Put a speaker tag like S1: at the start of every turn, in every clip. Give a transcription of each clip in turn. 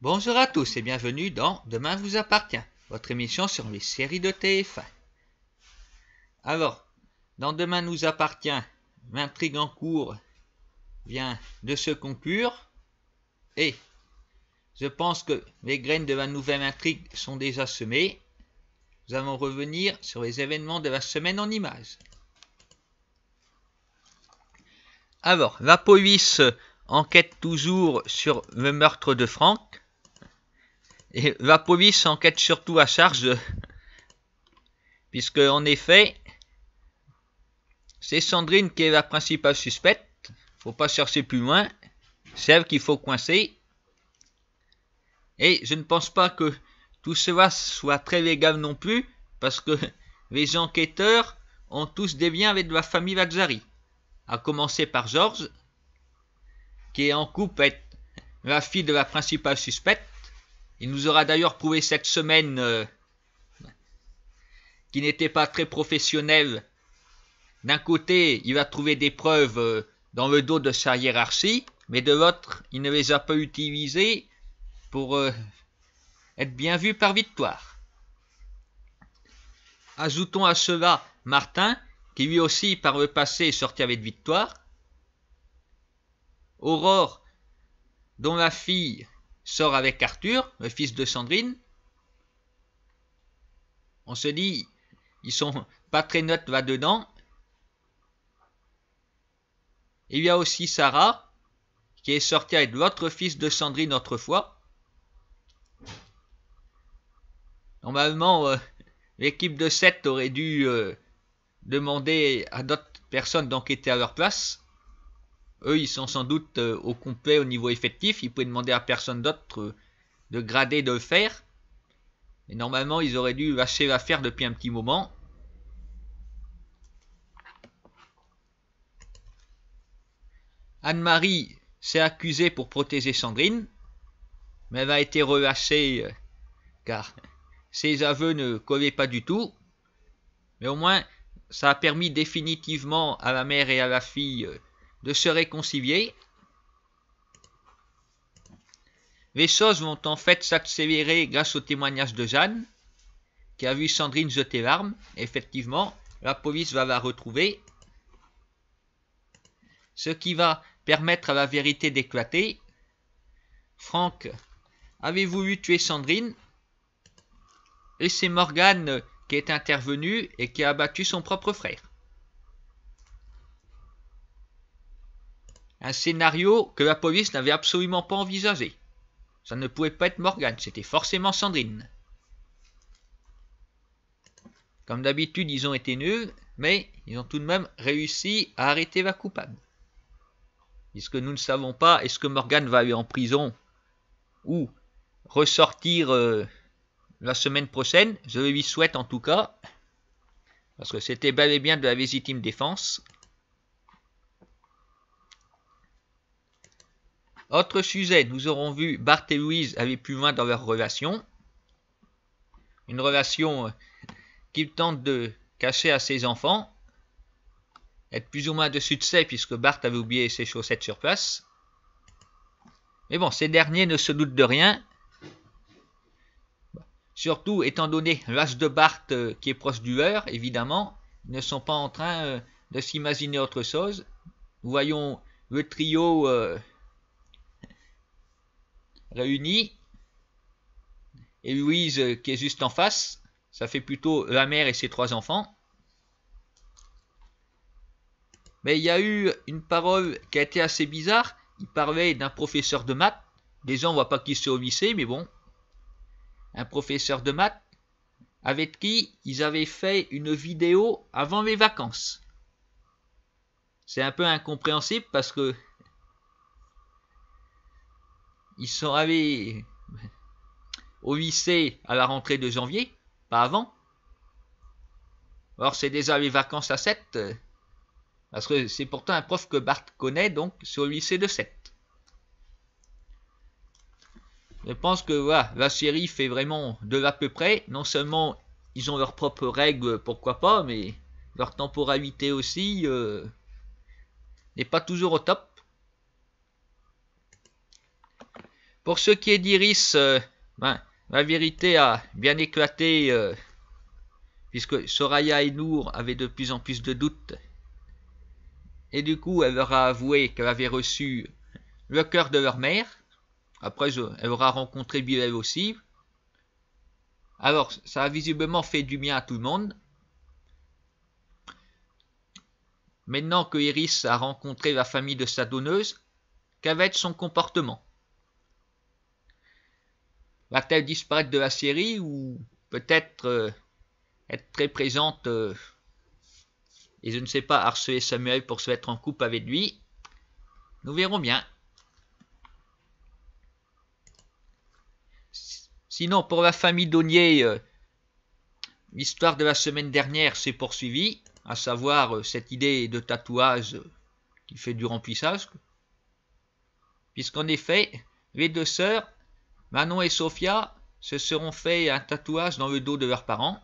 S1: Bonjour à tous et bienvenue dans Demain vous appartient, votre émission sur les séries de TF1. Alors, dans Demain nous appartient, l'intrigue en cours vient de se conclure et je pense que les graines de la nouvelle intrigue sont déjà semées. Nous allons revenir sur les événements de la semaine en images. Alors, la police enquête toujours sur le meurtre de Franck. Et la police enquête surtout à charge, puisque en effet, c'est Sandrine qui est la principale suspecte. Faut pas chercher plus loin. C'est elle qu'il faut coincer. Et je ne pense pas que tout cela soit très légal non plus, parce que les enquêteurs ont tous des liens avec la famille Lazzari. À commencer par Georges, qui est en couple avec la fille de la principale suspecte. Il nous aura d'ailleurs prouvé cette semaine qu'il n'était pas très professionnel. D'un côté, il a trouvé des preuves dans le dos de sa hiérarchie, mais de l'autre, il ne les a pas utilisées pour être bien vu par Victoire. Ajoutons à cela Martin, qui lui aussi par le passé est sorti avec Victoire. Aurore, dont la fille sort avec Arthur, le fils de Sandrine. On se dit, ils sont pas très neutres là-dedans. Il y a aussi Sarah, qui est sortie avec l'autre fils de Sandrine autrefois. Normalement, l'équipe de 7 aurait dû demander à d'autres personnes d'enquêter à leur place. Eux, ils sont sans doute au complet au niveau effectif. Ils pouvaient demander à personne d'autre de grader de le faire. Mais normalement, ils auraient dû lâcher l'affaire depuis un petit moment. Anne-Marie s'est accusée pour protéger Sandrine, mais elle a été relâchée car ses aveux ne collaient pas du tout. Mais au moins, ça a permis définitivement à la mère et à la fille de se réconcilier. Les choses vont en fait s'accélérer grâce au témoignage de Jeanne, qui a vu Sandrine jeter l'arme. Effectivement, la police va la retrouver, ce qui va permettre à la vérité d'éclater. Franck avait voulu tuer Sandrine, et c'est Morgane qui est intervenue et qui a abattu son propre frère. Un scénario que la police n'avait absolument pas envisagé. Ça ne pouvait pas être Morgane, c'était forcément Sandrine. Comme d'habitude, ils ont été nuls, mais ils ont tout de même réussi à arrêter la coupable. Puisque nous ne savons pas, est-ce que Morgane va aller en prison ou ressortir la semaine prochaine. Je lui souhaite en tout cas, parce que c'était bel et bien de la légitime défense. Autre sujet, nous aurons vu Bart et Louise aller plus loin dans leur relation. Une relation qu'ils tentent de cacher à ses enfants. Être plus ou moins de succès puisque Bart avait oublié ses chaussettes sur place. Mais bon, ces derniers ne se doutent de rien. Surtout étant donné l'âge de Bart qui est proche du leur, évidemment, ils ne sont pas en train de s'imaginer autre chose. Nous voyons le trio réunis et Louise qui est juste en face. Ça fait plutôt la mère et ses 3 enfants. Mais il y a eu une parole qui a été assez bizarre. Il parlait d'un professeur de maths. Les gens ne voient pas qui c'est au lycée, mais bon. Un professeur de maths avec qui ils avaient fait une vidéo avant les vacances. C'est un peu incompréhensible parce que ils sont allés au lycée à la rentrée de janvier, pas avant. Alors c'est déjà les vacances à 7, parce que c'est pourtant un prof que Bart connaît, donc c'est au lycée de 7. Je pense que voilà, la série fait vraiment de l'à peu près. Non seulement ils ont leurs propres règles, pourquoi pas, mais leur temporalité aussi n'est pas toujours au top. Pour ce qui est d'Iris, la vérité a bien éclaté, puisque Soraya et Nour avaient de plus en plus de doutes. Et du coup, elle leur a avoué qu'elle avait reçu le cœur de leur mère. Après, elle aura rencontré Bilal aussi. Alors, ça a visiblement fait du bien à tout le monde. Maintenant que Iris a rencontré la famille de sa donneuse, quel va être son comportement? Va-t-elle disparaître de la série ou peut-être être très présente et je ne sais pas, harceler Samuel pour se mettre en couple avec lui? Nous verrons bien. Sinon, pour la famille Daunier, l'histoire de la semaine dernière s'est poursuivie, à savoir cette idée de tatouage qui fait du remplissage. Puisqu'en effet, les deux sœurs, Manon et Sophia, se seront fait un tatouage dans le dos de leurs parents.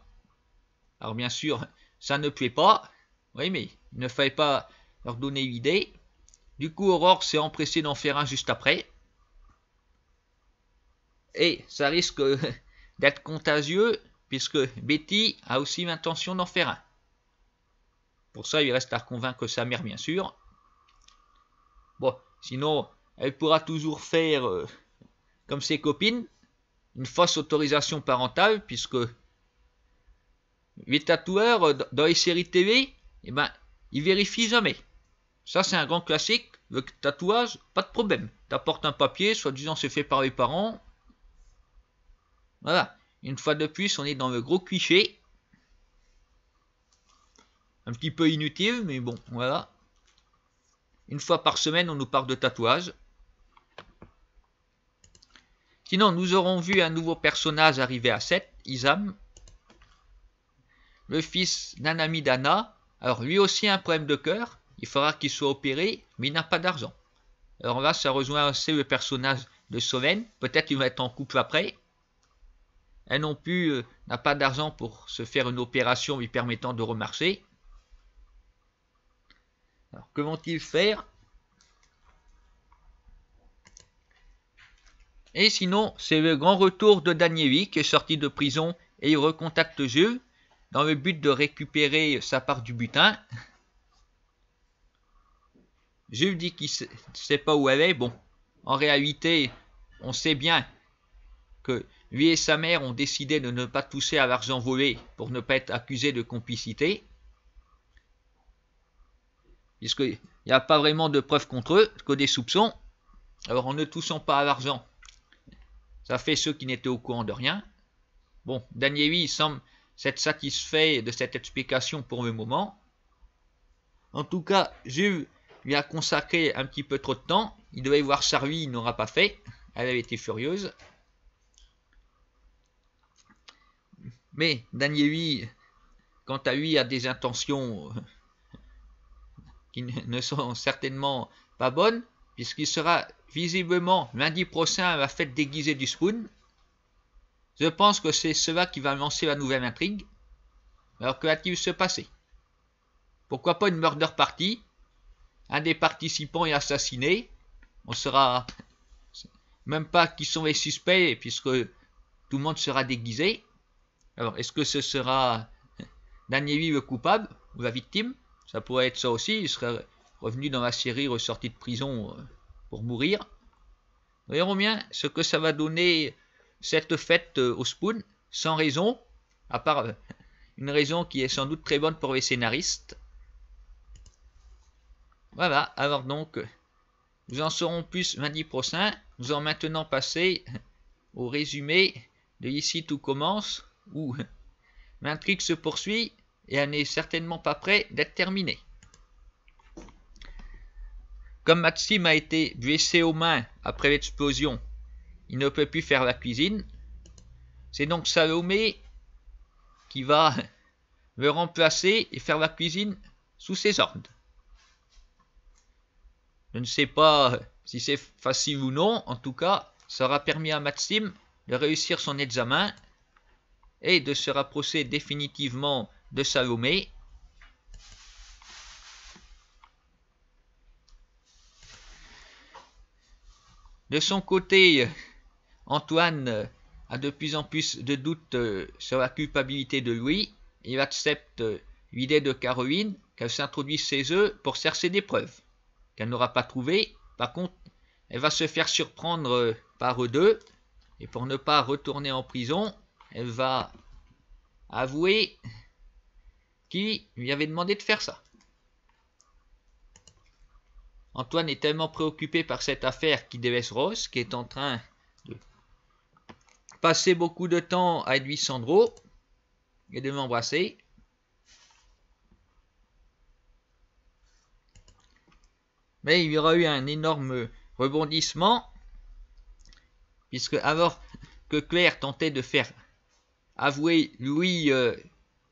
S1: Alors bien sûr, ça ne plaît pas, oui, mais il ne fallait pas leur donner l'idée. Du coup, Aurore s'est empressée d'en faire un juste après. Et ça risque d'être contagieux, puisque Betty a aussi l'intention d'en faire un. Pour ça, il reste à convaincre sa mère, bien sûr. Bon, sinon, elle pourra toujours faire, comme ses copines, une fausse autorisation parentale, puisque les tatoueurs dans les séries TV, eh ben, ils vérifient jamais. Ça, c'est un grand classique. Le tatouage, pas de problème. T'apportes un papier, soi-disant c'est fait par les parents. Voilà. Une fois de plus, on est dans le gros cliché. Un petit peu inutile, mais bon, voilà. Une fois par semaine, on nous parle de tatouage. Sinon, nous aurons vu un nouveau personnage arriver à 7, Isam, le fils d'un ami d'Anna. Alors, lui aussi a un problème de cœur. Il faudra qu'il soit opéré, mais il n'a pas d'argent. Alors là, ça rejoint assez le personnage de Solène. Peut-être qu'il va être en couple après. Elle non plus n'a pas d'argent pour se faire une opération lui permettant de remarcher. Alors, que vont-ils faire? Et sinon, c'est le grand retour de Danieli qui est sorti de prison et il recontacte Jules dans le but de récupérer sa part du butin. Jules dit qu'il ne sait pas où elle est. Bon, en réalité, on sait bien que lui et sa mère ont décidé de ne pas toucher à l'argent volé pour ne pas être accusés de complicité. Puisqu'il n'y a pas vraiment de preuves contre eux, que des soupçons. Alors en ne touchant pas à l'argent, ça fait ceux qui n'étaient au courant de rien. Bon, Danieli semble s'être satisfait de cette explication pour le moment. En tout cas, Jules lui a consacré un petit peu trop de temps. Il devait voir Charlie, il n'aura pas fait. Elle avait été furieuse. Mais Danieli, quant à lui, a des intentions qui ne sont certainement pas bonnes, puisqu'il sera visiblement lundi prochain à la fête déguisée du Spoon. Je pense que c'est cela qui va lancer la nouvelle intrigue. Alors que va-t-il se passer? Pourquoi pas une murder party? Un des participants est assassiné. On saura même pas qui sont les suspects puisque tout le monde sera déguisé. Alors est-ce que ce sera Danieli le coupable ou la victime? Ça pourrait être ça aussi. Il serait revenu dans la série ressorti de prison pour mourir. Nous verrons bien ce que ça va donner cette fête au Spoon, sans raison, à part une raison qui est sans doute très bonne pour les scénaristes. Voilà, alors donc, nous en saurons plus lundi prochain. Nous allons maintenant passer au résumé de Ici tout commence, où l'intrigue se poursuit et elle n'est certainement pas près d'être terminée. Comme Maxime a été blessé aux mains après l'explosion, il ne peut plus faire la cuisine. C'est donc Salomé qui va le remplacer et faire la cuisine sous ses ordres. Je ne sais pas si c'est facile ou non, en tout cas, ça aura permis à Maxime de réussir son examen et de se rapprocher définitivement de Salomé. De son côté, Antoine a de plus en plus de doutes sur la culpabilité de Louis. Il accepte l'idée de Caroline qu'elle s'introduise chez eux pour chercher des preuves qu'elle n'aura pas trouvées. Par contre, elle va se faire surprendre par eux deux, et pour ne pas retourner en prison, elle va avouer qui lui avait demandé de faire ça. Antoine est tellement préoccupé par cette affaire qui délaisse Rose, qui est en train de passer beaucoup de temps avec lui Sandro et de m'embrasser. Mais il y aura eu un énorme rebondissement, puisque alors que Claire tentait de faire avouer Louis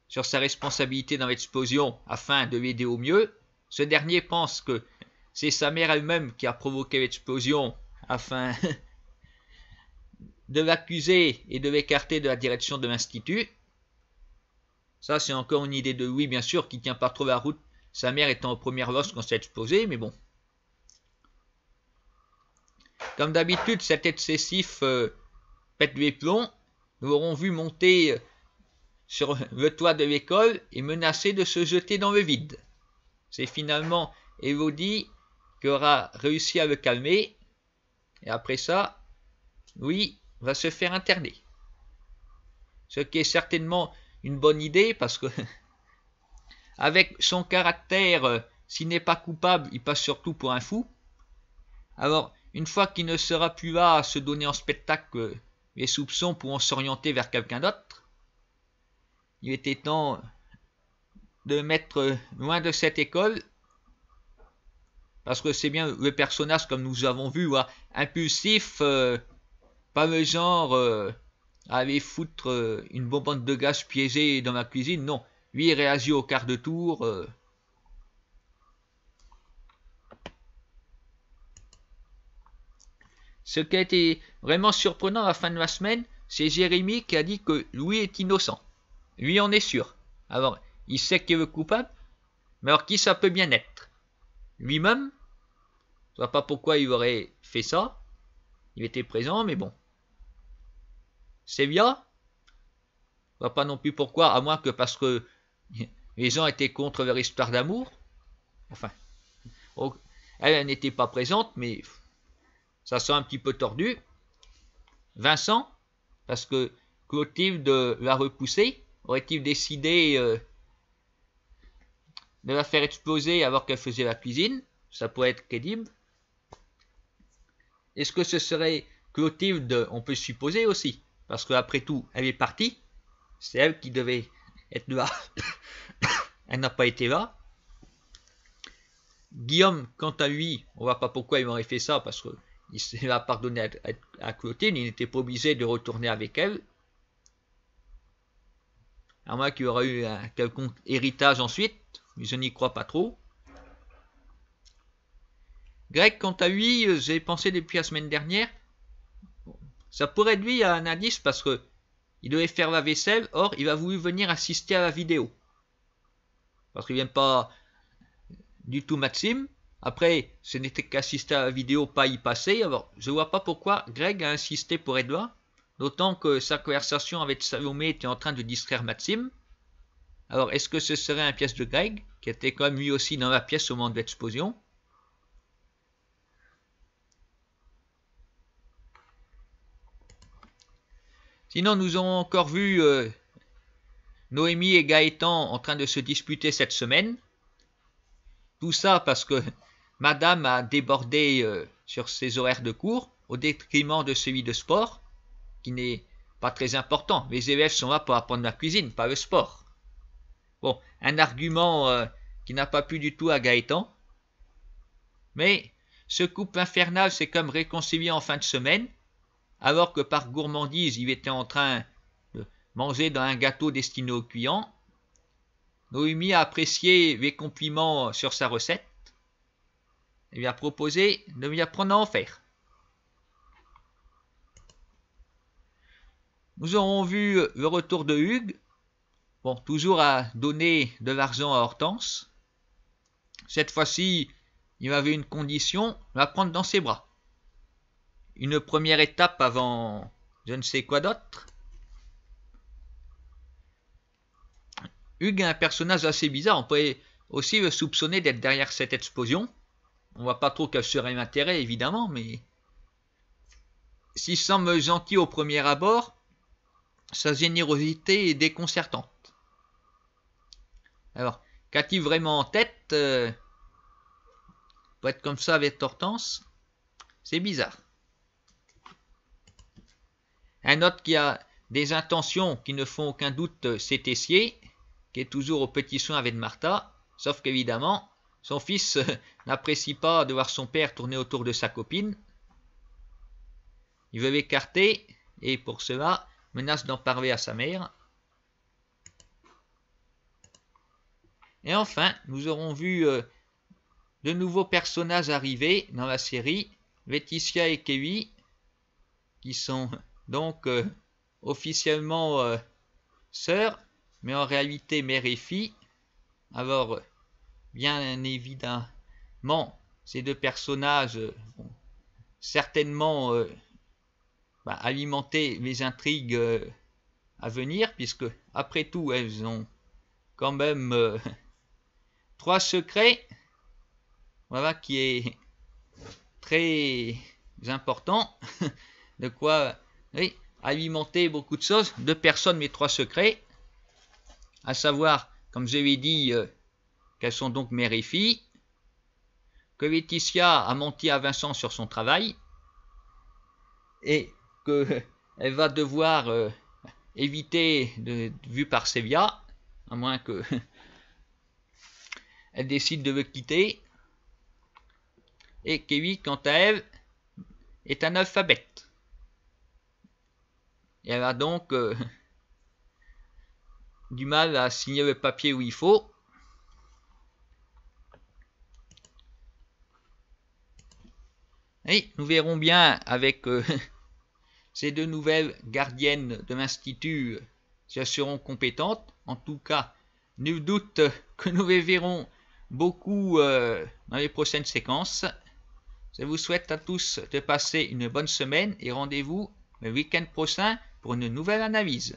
S1: sur sa responsabilité dans l'explosion afin de l'aider au mieux, ce dernier pense que c'est sa mère elle-même qui a provoqué l'explosion afin de l'accuser et de l'écarter de la direction de l'institut. Ça, c'est encore une idée de Louis, bien sûr, qui tient pas trop la route, sa mère étant aux premières loges quand c'est explosé, mais bon. Comme d'habitude, cet excessif pète les plombs. Nous l'aurons vu monter sur le toit de l'école et menacer de se jeter dans le vide. C'est finalement Elodie qui aura réussi à le calmer. Et après ça, Louis va se faire interner. Ce qui est certainement une bonne idée parce que avec son caractère, s'il n'est pas coupable, il passe surtout pour un fou. Alors, une fois qu'il ne sera plus là à se donner en spectacle, les soupçons pourront s'orienter vers quelqu'un d'autre. Il était temps de mettre loin de cette école, parce que c'est bien le personnage, comme nous avons vu, impulsif, pas le genre à aller foutre une bonbonne de gaz piégée dans la cuisine, non. Lui, il réagit au quart de tour. Ce qui a été vraiment surprenant à la fin de la semaine, c'est Jérémy qui a dit que Louis est innocent. Lui en est sûr. Alors, il sait qu'il est le coupable, mais alors qui ça peut bien être? Lui-même? Je ne vois pas pourquoi il aurait fait ça. Il était présent, mais bon. Sevilla? Je ne vois pas non plus pourquoi, à moins que parce que les gens étaient contre leur histoire d'amour. Enfin, elle n'était pas présente, mais ça sent un petit peu tordu. Vincent, parce que Clotilde l'a repoussé, aurait-il décidé de la faire exploser alors qu'elle faisait la cuisine? Ça pourrait être crédible. Est-ce que ce serait Clotilde? On peut supposer aussi, parce qu'après tout, elle est partie. C'est elle qui devait être là. Elle n'a pas été là. Guillaume, quant à lui, on ne voit pas pourquoi il aurait fait ça, parce qu'il s'est pardonné à Clotilde, il n'était pas obligé de retourner avec elle. À moins qu'il y aura eu un quelconque héritage ensuite, mais je n'y crois pas trop. Greg, quant à lui, j'ai pensé depuis la semaine dernière, ça pourrait être lui un indice parce que il devait faire la vaisselle, or il a voulu venir assister à la vidéo. Parce qu'il n'aime pas du tout Maxime. Après, ce n'était qu'assister à la vidéo, pas y passer. Alors, je ne vois pas pourquoi Greg a insisté pour Edouard. D'autant que sa conversation avec Salomé était en train de distraire Maxime. Alors, est-ce que ce serait un pièce de Greg, qui était quand même lui aussi dans la pièce au moment de l'explosion? Sinon, nous avons encore vu Noémie et Gaëtan en train de se disputer cette semaine. Tout ça parce que Madame a débordé sur ses horaires de cours au détriment de celui de sport, qui n'est pas très important. Les élèves sont là pour apprendre la cuisine, pas le sport. Bon, un argument qui n'a pas plu du tout à Gaëtan. Mais ce couple infernal s'est comme réconcilié en fin de semaine, alors que par gourmandise, il était en train de manger dans un gâteau destiné aux clients. Noémie a apprécié les compliments sur sa recette et lui a proposé de lui apprendre à en faire. Nous aurons vu le retour de Hugues, bon, toujours à donner de l'argent à Hortense. Cette fois-ci, il avait une condition, la prendre dans ses bras. une première étape avant je ne sais quoi d'autre. Hugues est un personnage assez bizarre. On pourrait aussi le soupçonner d'être derrière cette explosion. On voit pas trop quel serait l'intérêt, évidemment, mais s'il semble gentil au premier abord, sa générosité est déconcertante. Alors, qu'a-t-il vraiment en tête pour être comme ça avec Hortense? C'est bizarre. Un autre qui a des intentions qui ne font aucun doute, c'est Tessier, qui est toujours au petit soin avec Martha, sauf qu'évidemment, son fils n'apprécie pas de voir son père tourner autour de sa copine. Il veut l'écarter, et pour cela, menace d'en parler à sa mère. Et enfin, nous aurons vu de nouveaux personnages arriver dans la série, Laetitia et Kevin, qui sont donc officiellement sœurs, mais en réalité mère et fille. Alors, bien évidemment, ces deux personnages vont certainement alimenter les intrigues à venir, puisque après tout, elles ont quand même 3 secrets, voilà, qui est très important, de quoi alimenter beaucoup de choses. 2 personnes mais 3 secrets, à savoir, comme je l'ai dit, qu'elles sont donc mère et fille, que Laetitia a menti à Vincent sur son travail, et qu'elle va devoir éviter d'être vue par Sévia, à moins que elle décide de le quitter. Et Kevin, quant à elle, est analphabète. Et elle a donc du mal à signer le papier où il faut. Et nous verrons bien avec ces 2 nouvelles gardiennes de l'Institut si elles seront compétentes. En tout cas, nul doute que nous les verrons beaucoup dans les prochaines séquences. Je vous souhaite à tous de passer une bonne semaine et rendez-vous le week-end prochain pour une nouvelle analyse.